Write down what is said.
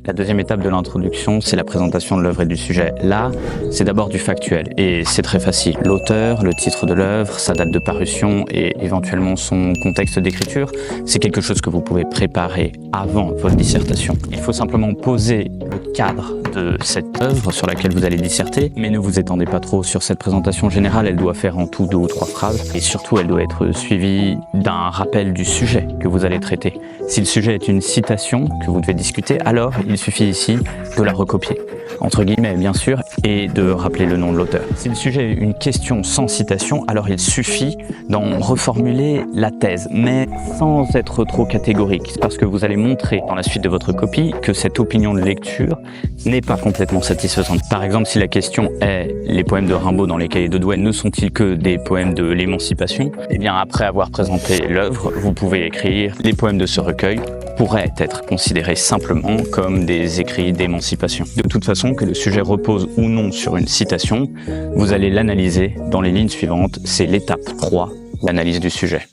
La deuxième étape de l'introduction, c'est la présentation de l'œuvre et du sujet. Là, c'est d'abord du factuel et c'est très facile. L'auteur, le titre de l'œuvre, sa date de parution et éventuellement son contexte d'écriture, c'est quelque chose que vous pouvez préparer avant votre dissertation. Il faut simplement poser le cadre de cette œuvre sur laquelle vous allez disserter, mais ne vous étendez pas trop sur cette présentation générale, elle doit faire en tout 2 ou 3 phrases et surtout elle doit être suivie d'un rappel du sujet que vous allez traiter. Si le sujet est une citation que vous devez discuter, alors il suffit ici de la recopier, entre guillemets bien sûr, et de rappeler le nom de l'auteur. Si le sujet est une question sans citation, alors il suffit d'en reformuler la thèse, mais sans être trop catégorique, parce que vous allez montrer dans la suite de votre copie que cette opinion de lecture n'est pas complètement satisfaisante. Par exemple, si la question est « Les poèmes de Rimbaud dans les cahiers de Douai ne sont-ils que des poèmes de l'émancipation ?» Eh bien, après avoir présenté l'œuvre, vous pouvez écrire « Les poèmes de ce recueil pourraient être considérés simplement comme des écrits d'émancipation. » De toute façon, que le sujet repose ou non sur une citation, vous allez l'analyser dans les lignes suivantes. C'est l'étape 3, l'analyse du sujet.